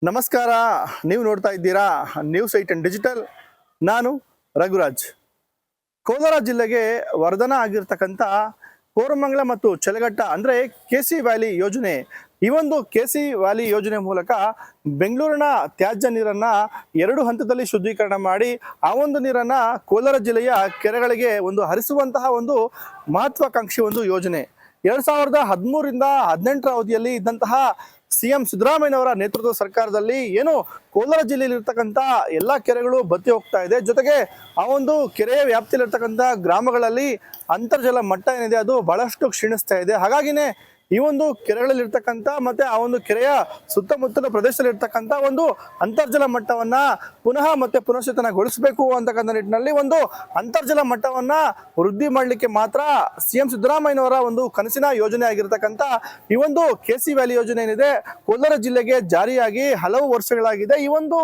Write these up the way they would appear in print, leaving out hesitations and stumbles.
ನಮಸ್ಕಾರ. ನೀವು ನೋಡ್ತಾ ಇದ್ದೀರಾ ನ್ಯೂಸ್ 18 ಡಿಜಿಟಲ್. ನಾನು ರಘುರಾಜ್. ಕೋಲಾರ ಜಿಲ್ಲೆಗೆ ವರದಾನ ಆಗಿರ್ತಕ್ಕಂಥ ಕೋರಮಂಗಲ ಮತ್ತು ಚಲಘಟ್ಟ ಅಂದರೆ ಕೆಸಿ ವ್ಯಾಲಿ ಯೋಜನೆ. ಈ ಒಂದು ಕೆಸಿ ವ್ಯಾಲಿ ಯೋಜನೆ ಮೂಲಕ ಬೆಂಗಳೂರಿನ ತ್ಯಾಜ್ಯ ನೀರನ್ನು 2 ಹಂತದಲ್ಲಿ ಶುದ್ಧೀಕರಣ ಮಾಡಿ ಆ ಒಂದು ನೀರನ್ನು ಕೋಲಾರ ಜಿಲ್ಲೆಯ ಕೆರೆಗಳಿಗೆ ಹರಿಸುವಂತಹ ಒಂದು ಮಹತ್ವಾಕಾಂಕ್ಷಿ ಒಂದು ಯೋಜನೆ. 2013ರಿಂದ 18ರ ಅವಧಿಯಲ್ಲಿ ಇದ್ದಂತಹ ಸಿಎಂ ಸಿದ್ದರಾಮಯ್ಯನವರ ನೇತೃತ್ವದ ಸರ್ಕಾರದಲ್ಲಿ ಕೋಲಾರ ಜಿಲ್ಲೆಯಲ್ಲಿ ಇರ್ತಕ್ಕಂಥ ಎಲ್ಲ ಕೆರೆಗಳು ಬತ್ತಿ ಹೋಗ್ತಾ ಇದೆ. ಜೊತೆಗೆ ಆ ಒಂದು ಕೆರೆಯ ವ್ಯಾಪ್ತಿಯಲ್ಲಿರ್ತಕ್ಕಂಥ ಗ್ರಾಮಗಳಲ್ಲಿ ಅಂತರ್ಜಲ ಮಟ್ಟ ಏನಿದೆ ಅದು ಬಹಳಷ್ಟು ಕ್ಷೀಣಿಸ್ತಾ ಇದೆ. ಹಾಗಾಗಿನೇ ಈ ಒಂದು ಕೆರೆಗಳಲ್ಲಿ ಇರ್ತಕ್ಕಂಥ ಮತ್ತೆ ಆ ಒಂದು ಕೆರೆಯ ಸುತ್ತಮುತ್ತಲ ಪ್ರದೇಶದಲ್ಲಿ ಇರ್ತಕ್ಕಂಥ ಒಂದು ಅಂತರ್ಜಲ ಮಟ್ಟವನ್ನ ಪುನಃ ಮತ್ತೆ ಪುನಶ್ಚೇತನಗೊಳಿಸಬೇಕು ಅಂತಕ್ಕಂಥ ನಿಟ್ಟಿನಲ್ಲಿ ಒಂದು ಅಂತರ್ಜಲ ಮಟ್ಟವನ್ನ ವೃದ್ಧಿ ಮಾಡಲಿಕ್ಕೆ ಮಾತ್ರ ಸಿಎಂ ಸಿದ್ದರಾಮಯ್ಯನವರ ಒಂದು ಕನಸಿನ ಯೋಜನೆ ಆಗಿರ್ತಕ್ಕಂಥ ಈ ಒಂದು ಕೆಸಿ ವ್ಯಾಲಿ ಯೋಜನೆ ಏನಿದೆ ಕೋಲಾರ ಜಿಲ್ಲೆಗೆ ಜಾರಿಯಾಗಿ ಹಲವು ವರ್ಷಗಳಾಗಿದೆ. ಈ ಒಂದು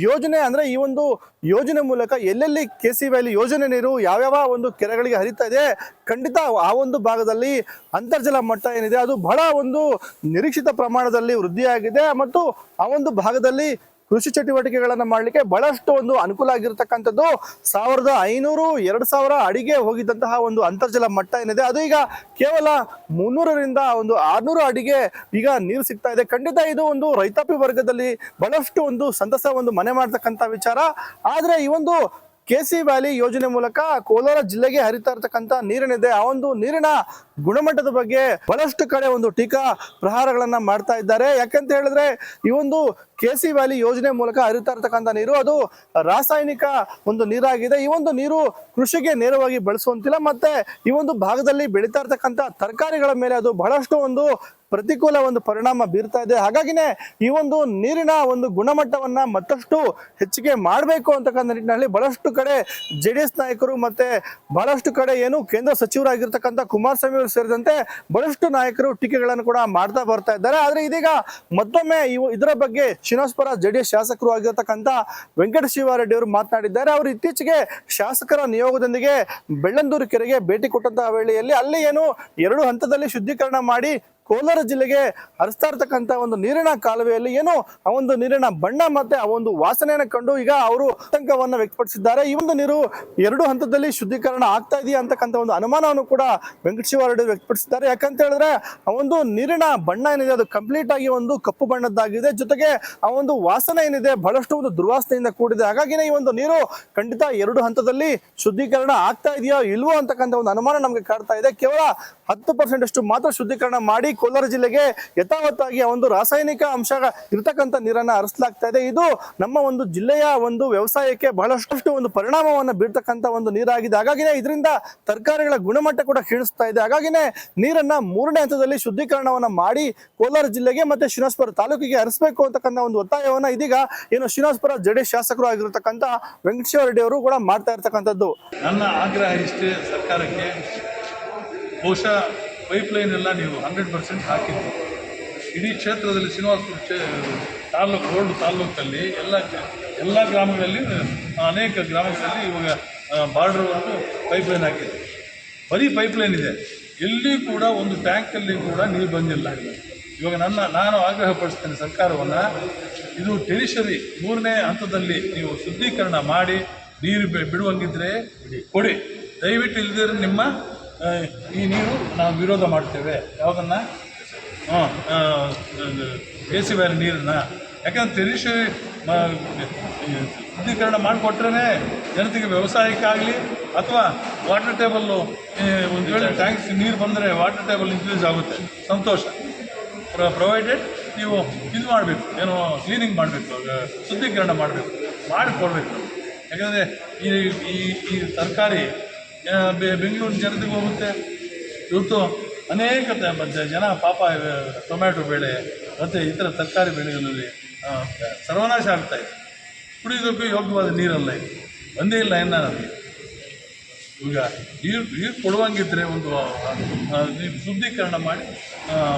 ಯೋಜನೆ ಅಂದ್ರೆ ಈ ಒಂದು ಯೋಜನೆ ಮೂಲಕ ಎಲ್ಲೆಲ್ಲಿ ಕೆಸಿ ವ್ಯಾಲಿ ಯೋಜನೆ ನೀರು ಯಾವ್ಯಾವ ಒಂದು ಕೆರೆಗಳಿಗೆ ಹರಿತಾ ಇದೆ, ಖಂಡಿತ ಆ ಒಂದು ಭಾಗದಲ್ಲಿ ಅಂತರ್ಜಲ ಮಟ್ಟ ಏನಿದೆ ಅದು ಬಹಳ ಒಂದು ನಿರೀಕ್ಷಿತ ಪ್ರಮಾಣದಲ್ಲಿ ವೃದ್ಧಿಯಾಗಿದೆ ಮತ್ತು ಆ ಒಂದು ಭಾಗದಲ್ಲಿ ಕೃಷಿ ಚಟುವಟಿಕೆಗಳನ್ನು ಮಾಡಲಿಕ್ಕೆ ಬಹಳಷ್ಟು ಒಂದು ಅನುಕೂಲ ಆಗಿರ್ತಕ್ಕಂಥದ್ದು. 1500-2000 ಅಡಿಗೆ ಹೋಗಿದ್ದಂತಹ ಒಂದು ಅಂತರ್ಜಲ ಮಟ್ಟ ಏನಿದೆ ಅದು ಈಗ ಕೇವಲ 300ರಿಂದ 600 ಅಡಿಗೆ ಈಗ ನೀರು ಸಿಗ್ತಾ ಇದೆ. ಖಂಡಿತ ಇದು ಒಂದು ರೈತಾಪಿ ವರ್ಗದಲ್ಲಿ ಬಹಳಷ್ಟು ಒಂದು ಸಂತಸ ಮನೆ ಮಾಡ್ತಕ್ಕಂಥ ವಿಚಾರ. ಆದ್ರೆ ಈ ಒಂದು ಕೆಸಿ ವ್ಯಾಲಿ ಯೋಜನೆ ಮೂಲಕ ಕೋಲಾರ ಜಿಲ್ಲೆಗೆ ಹರಿತಾ ಇರ್ತಕ್ಕಂಥ ನೀರೇನಿದೆ ಆ ಒಂದು ನೀರಿನ ಗುಣಮಟ್ಟದ ಬಗ್ಗೆ ಬಹಳಷ್ಟು ಕಡೆ ಟೀಕಾ ಪ್ರಹಾರಗಳನ್ನ ಮಾಡ್ತಾ ಇದ್ದಾರೆ. ಯಾಕಂತ ಹೇಳಿದ್ರೆ ಈ ಒಂದು ಕೆಸಿ ವ್ಯಾಲಿ ಯೋಜನೆ ಮೂಲಕ ಹರಿತಾ ಇರ್ತಕ್ಕಂಥ ನೀರು ಅದು ರಾಸಾಯನಿಕ ನೀರಾಗಿದೆ. ಈ ಒಂದು ನೀರು ಕೃಷಿಗೆ ನೇರವಾಗಿ ಬಳಸುವಂತಿಲ್ಲ. ಮತ್ತೆ ಈ ಒಂದು ಭಾಗದಲ್ಲಿ ಬೆಳೀತಾ ಇರ್ತಕ್ಕಂಥ ತರಕಾರಿಗಳ ಮೇಲೆ ಅದು ಬಹಳಷ್ಟು ಪ್ರತಿಕೂಲ ಪರಿಣಾಮ ಬೀರ್ತಾ ಇದೆ. ಹಾಗಾಗಿನೇ ಈ ಒಂದು ನೀರಿನ ಗುಣಮಟ್ಟವನ್ನ ಮತ್ತಷ್ಟು ಹೆಚ್ಚಿಗೆ ಮಾಡಬೇಕು ಅಂತಕ್ಕಂಥ ನಿಟ್ಟಿನಲ್ಲಿ ಬಹಳಷ್ಟು ಕಡೆ ಜೆಡಿಎಸ್ ನಾಯಕರು ಮತ್ತೆ ಬಹಳಷ್ಟು ಕಡೆ ಕೇಂದ್ರ ಸಚಿವರಾಗಿರ್ತಕ್ಕಂಥ ಕುಮಾರಸ್ವಾಮಿ ಅವರು ಸೇರಿದಂತೆ ಬಹಳಷ್ಟು ನಾಯಕರು ಟೀಕೆಗಳನ್ನು ಕೂಡ ಮಾಡ್ತಾ ಬರ್ತಾ ಇದ್ದಾರೆ. ಆದ್ರೆ ಇದೀಗ ಮತ್ತೊಮ್ಮೆ ಇದರ ಬಗ್ಗೆ ಶ್ರೀನಿವಾಸಪುರ ಜೆಡಿಎಸ್ ಶಾಸಕರು ಆಗಿರ್ತಕ್ಕಂಥ ವೆಂಕಟ ಶಿವಾರೆಡ್ಡಿ ಅವರು ಮಾತನಾಡಿದ್ದಾರೆ. ಅವರು ಇತ್ತೀಚೆಗೆ ಶಾಸಕರ ನಿಯೋಗದೊಂದಿಗೆ ಬೆಳ್ಳಂದೂರು ಕೆರೆಗೆ ಭೇಟಿ ಕೊಟ್ಟಂತಹ ವೇಳೆಯಲ್ಲಿ ಅಲ್ಲಿ 2 ಹಂತದಲ್ಲಿ ಶುದ್ಧೀಕರಣ ಮಾಡಿ ಕೋಲಾರ ಜಿಲ್ಲೆಗೆ ಹರಿಸ್ತಾ ಇರ್ತಕ್ಕಂಥ ನೀರಿನ ಕಾಲುವೆಯಲ್ಲಿ ಆ ನೀರಿನ ಬಣ್ಣ ಮತ್ತೆ ಆ ವಾಸನೆಯನ್ನು ಕಂಡು ಈಗ ಅವರು ಆತಂಕವನ್ನ ವ್ಯಕ್ತಪಡಿಸಿದ್ದಾರೆ. ಈ ನೀರು 2 ಹಂತದಲ್ಲಿ ಶುದ್ಧೀಕರಣ ಆಗ್ತಾ ಇದೆಯಾ ಅಂತಕ್ಕಂಥ ಅನುಮಾನವನ್ನು ಕೂಡ ವೆಂಕಟ ಶಿವಾರೆಡ್ಡಿ ವ್ಯಕ್ತಪಡಿಸಿದ್ದಾರೆ. ಯಾಕಂತ ಹೇಳಿದ್ರೆ ಆ ನೀರಿನ ಬಣ್ಣ ಏನಿದೆ ಅದು ಕಂಪ್ಲೀಟ್ ಆಗಿ ಕಪ್ಪು ಬಣ್ಣದ್ದಾಗಿದೆ. ಜೊತೆಗೆ ಆ ವಾಸನೆ ಏನಿದೆ ಬಹಳಷ್ಟು ದುರ್ವಾಸನೆಯಿಂದ ಕೂಡಿದೆ. ಹಾಗಾಗಿನೇ ಈ ನೀರು ಖಂಡಿತ 2 ಹಂತದಲ್ಲಿ ಶುದ್ಧೀಕರಣ ಆಗ್ತಾ ಇದೆಯೋ ಇಲ್ವೋ ಅಂತಕ್ಕಂಥ ಅನುಮಾನ ನಮಗೆ ಕಾಡ್ತಾ ಇದೆ. ಕೇವಲ 10% ಅಷ್ಟು ಮಾತ್ರ ಶುದ್ಧೀಕರಣ ಮಾಡಿ ಕೋಲಾರ ಜಿಲ್ಲೆಗೆ ಯಥಾವತ್ತಾಗಿ ರಾಸಾಯನಿಕ ಅಂಶ ಇರತಕ್ಕಂಥ ನೀರನ್ನ ಹರಿಸಲಾಗ್ತಾ ಇದೆ. ಇದು ನಮ್ಮ ಜಿಲ್ಲೆಯ ವ್ಯವಸಾಯಕ್ಕೆ ಬಹಳಷ್ಟು ಪರಿಣಾಮವನ್ನು ಬೀರ್ತಕ್ಕಂಥ ನೀರಾಗಿದೆ. ಹಾಗಾಗಿನೇ ಇದರಿಂದ ತರಕಾರಿಗಳ ಗುಣಮಟ್ಟ ಕೂಡ ಕ್ಷೀಣಿಸ್ತಾ ಇದೆ. ಹಾಗಾಗಿನೇ ನೀರನ್ನ 3ನೇ ಹಂತದಲ್ಲಿ ಶುದ್ಧೀಕರಣವನ್ನ ಮಾಡಿ ಕೋಲಾರ ಜಿಲ್ಲೆಗೆ ಮತ್ತೆ ಶ್ರೀನಿವಾಸಪುರ ತಾಲೂಕಿಗೆ ಹರಿಸಬೇಕು ಅಂತಕ್ಕಂಥ ಒತ್ತಾಯವನ್ನ ಇದೀಗ ಶ್ರೀನಿವಾಸಪುರ ಜೆಡಿಎಸ್ ಶಾಸಕರು ಆಗಿರತಕ್ಕಂಥ ವೆಂಕಟ ಶಿವಾರೆಡ್ಡಿ ಅವರು ಕೂಡ ಮಾಡ್ತಾ ಇರ್ತಕ್ಕಂಥದ್ದು. ನನ್ನ ಆಗ್ರಹ ಇಷ್ಟೇ ಸರ್ಕಾರಕ್ಕೆ, ಬಹುಶಃ ಪೈಪ್ಲೈನ್ ಎಲ್ಲ ನೀವು 100% ಹಾಕಿದ್ದು ಇಡೀ ಕ್ಷೇತ್ರದಲ್ಲಿ ಶ್ರೀನಿವಾಸಪುರ ಓಲ್ಡ್ ತಾಲೂಕಲ್ಲಿ ಎಲ್ಲ ಗ್ರಾಮಗಳಲ್ಲಿ ಅನೇಕ ಗ್ರಾಮಗಳಲ್ಲಿ ಇವಾಗ ಬಾರ್ಡ್ರ್ವರೆಗೂ ಪೈಪ್ಲೈನ್ ಹಾಕಿದೆ. ಬರೀ ಪೈಪ್ಲೈನ್ ಇದೆ, ಎಲ್ಲಿ ಕೂಡ ಒಂದು ಟ್ಯಾಂಕಲ್ಲಿ ಕೂಡ ನೀರು ಬಂದಿಲ್ಲ. ಇವಾಗ ನಾನು ಆಗ್ರಹ ಪಡಿಸ್ತೇನೆ ಸರ್ಕಾರವನ್ನು, ಇದು ಟೆರಿಷರಿ 3ನೇ ಹಂತದಲ್ಲಿ ನೀವು ಶುದ್ಧೀಕರಣ ಮಾಡಿ ನೀರು ಬಿಡುವಂಗಿದ್ರೆ ಕೊಡಿ. ದಯವಿಟ್ಟು ಇಲ್ಲದಿದ್ರೆ ನಿಮ್ಮ ಈ ನೀರು ನಾವು ವಿರೋಧ ಮಾಡ್ತೇವೆ. ಯಾವುದನ್ನು ಕೆಸಿ ವ್ಯಾಲಿ ನೀರನ್ನು. ಯಾಕಂದ್ರೆ ಟೆರಿಷರಿ ಶುದ್ಧೀಕರಣ ಮಾಡಿಕೊಟ್ರೇ ಜನತೆಗೆ ವ್ಯವಸಾಯಕ್ಕಾಗಲಿ ಅಥವಾ ವಾಟರ್ ಟೇಬಲ್ಲು ಒಂದು ವೇಳೆ ಟ್ಯಾಂಕ್ಸ್ ನೀರು ಬಂದರೆ ವಾಟರ್ ಟೇಬಲ್ ಇನ್ಕ್ರೀಸ್ ಆಗುತ್ತೆ, ಸಂತೋಷ. ಪ್ರೊವೈಡೆಡ್ ನೀವು ಇದು ಮಾಡಬೇಕು, ಕ್ಲೀನಿಂಗ್ ಮಾಡಬೇಕು, ಶುದ್ಧೀಕರಣ ಮಾಡಿಕೊಡ್ಬೇಕು. ಯಾಕಂದರೆ ಈ ತರಕಾರಿ ಬೆಂಗಳೂರು ಜನತೆಗೆ ಹೋಗುತ್ತೆ. ಇವತ್ತು ಅನೇಕ ಜನ ಪಾಪ ಟೊಮ್ಯಾಟೊ ಬೆಳೆ ಮತ್ತು ಇತರ ತರಕಾರಿ ಬೆಳೆಗಳಲ್ಲಿ ಸರ್ವನಾಶ ಆಗ್ತಾಯಿದೆ. ಕುಡಿಯೋದಕ್ಕೂ ಯೋಗ್ಯವಾದ ನೀರಲ್ಲ, ಇದು ಒಂದೇ ಇಲ್ಲ ನಮಗೆ. ಈಗ ನೀರು ಕೊಡುವಂಗಿದ್ರೆ ಒಂದು ನೀವು ಶುದ್ಧೀಕರಣ ಮಾಡಿ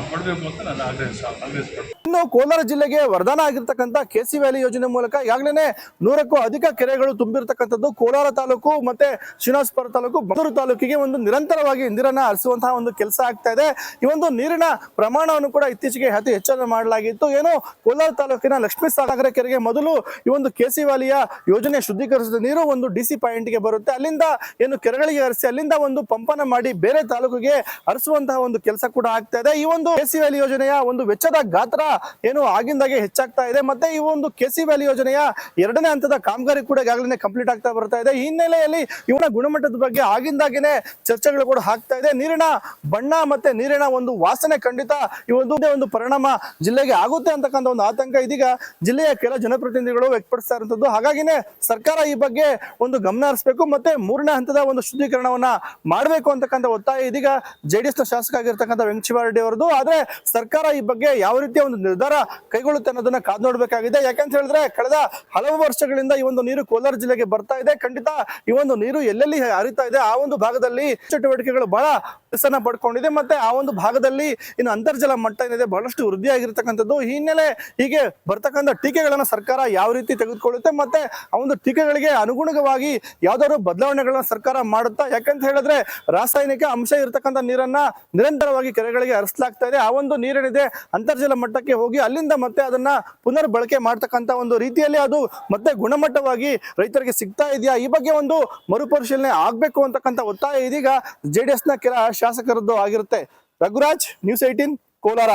ಕೊಡಬೇಕು ಅಂತ ನಾನು ಆಗ್ರಹಿಸ್ಪಡ್ತೀನಿ. ಇನ್ನು ಕೋಲಾರ ಜಿಲ್ಲೆಗೆ ವರದಾನ ಆಗಿರ್ತಕ್ಕಂಥ ಕೆಸಿ ವ್ಯಾಲಿ ಯೋಜನೆ ಮೂಲಕ ಈಗಾಗಲೇ 100ಕ್ಕೂ ಅಧಿಕ ಕೆರೆಗಳು ತುಂಬಿರ್ತಕ್ಕಂಥದ್ದು ಕೋಲಾರ ತಾಲೂಕು ಮತ್ತೆ ಶ್ರೀನಿವಾಸಪುರ ತಾಲೂಕು ಬಂದೂರು ತಾಲೂಕಿಗೆ ಒಂದು ನಿರಂತರವಾಗಿ ನೀರನ್ನ ಹರಿಸುವಂತಹ ಒಂದು ಕೆಲಸ ಆಗ್ತಾ ಇದೆ. ಈ ಒಂದು ನೀರಿನ ಪ್ರಮಾಣವನ್ನು ಕೂಡ ಇತ್ತೀಚೆಗೆ ಅತಿ ಹೆಚ್ಚನ್ನು ಮಾಡಲಾಗಿತ್ತು. ಏನು ಕೋಲಾರ ತಾಲೂಕಿನ ಲಕ್ಷ್ಮೀ ಸಾಗರ ಕೆರೆಗೆ ಮೊದಲು ಈ ಒಂದು ಕೆಸಿ ವ್ಯಾಲಿಯ ಯೋಜನೆ ಶುದ್ಧೀಕರಿಸಿದ ನೀರು ಒಂದು ಡಿಸಿ ಪಾಯಿಂಟ್ಗೆ ಬರುತ್ತೆ. ಅಲ್ಲಿಂದ ಏನು ಕೆರೆಗಳಿಗೆ ಹರಿಸಿ ಅಲ್ಲಿಂದ ಒಂದು ಪಂಪನ ಮಾಡಿ ಬೇರೆ ತಾಲೂಕಿಗೆ ಹರಿಸುವಂತಹ ಒಂದು ಕೆಲಸ ಕೂಡ ಆಗ್ತಾ ಇದೆ. ಈ ಒಂದು ಕೆಸಿ ವ್ಯಾಲಿ ಯೋಜನೆಯ ಒಂದು ವೆಚ್ಚದ ಗಾತ್ರ ಏನು ಆಗಿಂದಾಗೆ ಹೆಚ್ಚಾಗ್ತಾ ಇದೆ. ಮತ್ತೆ ಈ ಒಂದು ಕೆಸಿ ವ್ಯಾಲಿ ಯೋಜನೆಯ 2ನೇ ಹಂತದ ಕಾಮಗಾರಿ ಕೂಡ ಈಗಾಗಲೇ ಕಂಪ್ಲೀಟ್ ಆಗ್ತಾ ಬರ್ತಾ ಇದೆ. ಈ ಹಿನ್ನೆಲೆಯಲ್ಲಿ ಇವನ ಗುಣಮಟ್ಟದ ಬಗ್ಗೆ ಆಗಿಂದಾಗೇನೆ ಚರ್ಚೆಗಳು ಕೂಡ ಆಗ್ತಾ ಇದೆ. ನೀರಿನ ಬಣ್ಣ ಮತ್ತೆ ನೀರಿನ ಒಂದು ವಾಸನೆ ಖಂಡಿತ ಈ ಒಂದು ಪರಿಣಾಮ ಜಿಲ್ಲೆಗೆ ಆಗುತ್ತೆ ಅಂತಕ್ಕಂಥ ಒಂದು ಆತಂಕ ಇದೀಗ ಜಿಲ್ಲೆಯ ಕೆಲ ಜನಪ್ರತಿನಿಧಿಗಳು ವ್ಯಕ್ತಪಡಿಸ್ತಾ ಇರುವಂತದ್ದು. ಹಾಗಾಗಿನೇ ಸರ್ಕಾರ ಈ ಬಗ್ಗೆ ಒಂದು ಗಮನ ಹರಿಸಬೇಕು ಮತ್ತೆ 3ನೇ ಹಂತದ ಒಂದು ಶುದ್ಧೀಕರಣವನ್ನ ಮಾಡಬೇಕು ಅಂತಕ್ಕಂಥ ಒತ್ತಾಯ ಇದೀಗ ಜೆಡಿಎಸ್ ನ ಶಾಸಕ ಆಗಿರ್ತಕ್ಕಂಥ ವೆಂಕಟೇಶ್ವರರೆಡ್ಡಿ ಅವರದು. ಆದ್ರೆ ಸರ್ಕಾರ ಈ ಬಗ್ಗೆ ಯಾವ ರೀತಿಯ ಒಂದು ನಿರ್ಧಾರ ಕೈಗೊಳ್ಳುತ್ತೆ ಅನ್ನೋದನ್ನ ಕಾದು ನೋಡ್ಬೇಕಾಗಿದೆ. ಯಾಕಂತ ಹೇಳಿದ್ರೆ ಕಳೆದ ಹಲವು ವರ್ಷಗಳಿಂದ ಈ ಒಂದು ನೀರು ಕೋಲಾರ ಜಿಲ್ಲೆಗೆ ಬರ್ತಾ ಇದೆ. ಖಂಡಿತ ಈ ಒಂದು ನೀರು ಎಲ್ಲೆಲ್ಲಿ ಹರಿತಾ ಇದೆ ಆ ಒಂದು ಭಾಗದಲ್ಲಿ ಚಟುವಟಿಕೆಗಳು ಬಹಳ ಹೆಸರನ್ನ ಪಡ್ಕೊಂಡಿದೆ. ಮತ್ತೆ ಆ ಒಂದು ಭಾಗದಲ್ಲಿ ಇನ್ನು ಅಂತರ್ಜಲ ಮಟ್ಟ ಏನಿದೆ ಬಹಳಷ್ಟು ವೃದ್ಧಿ ಆಗಿರ್ತಕ್ಕಂಥದ್ದು. ಈ ಹಿನ್ನೆಲೆ ಹೀಗೆ ಬರ್ತಕ್ಕಂಥ ಟೀಕೆಗಳನ್ನ ಸರ್ಕಾರ ಯಾವ ರೀತಿ ತೆಗೆದುಕೊಳ್ಳುತ್ತೆ ಮತ್ತೆ ಆ ಒಂದು ಟೀಕೆಗಳಿಗೆ ಅನುಗುಣವಾಗಿ ಯಾವ್ದಾದ್ರು ಬದಲಾವಣೆಗಳನ್ನ ಸರ್ಕಾರ ಮಾಡುತ್ತಾ. ಯಾಕಂತ ಹೇಳಿದ್ರೆ ರಾಸಾಯನಿಕ ಅಂಶ ಇರತಕ್ಕಂಥ ನೀರನ್ನ ನಿರಂತರವಾಗಿ ಕೆರೆಗಳಿಗೆ ಹರಿಸಲಾಗ್ತಾ ಇದೆ. ಆ ಒಂದು ನೀರೇನಿದೆ ಅಂತರ್ಜಲ ಮಟ್ಟಕ್ಕೆ ಹೋಗಿ ಅಲ್ಲಿಂದ ಮತ್ತೆ ಅದನ್ನ ಪುನರ್ ಬಳಕೆ ಮಾಡ್ತಕ್ಕಂಥ ಒಂದು ರೀತಿಯಲ್ಲಿ ಅದು ಮತ್ತೆ ಗುಣಮಟ್ಟವಾಗಿ ರೈತರಿಗೆ ಸಿಗ್ತಾ ಇದೆಯಾ, ಈ ಬಗ್ಗೆ ಒಂದು ಮರುಪರಿಶೀಲನೆ ಆಗ್ಬೇಕು ಅಂತಕ್ಕಂಥ ಒತ್ತಾಯ ಇದೀಗ ಜೆಡಿಎಸ್ ನ ಕೆಲ ಶಾಸಕರದ್ದು ಆಗಿರುತ್ತೆ. ರಘುರಾಜ್, ನ್ಯೂಸ್ 18 ಕೋಲಾರ.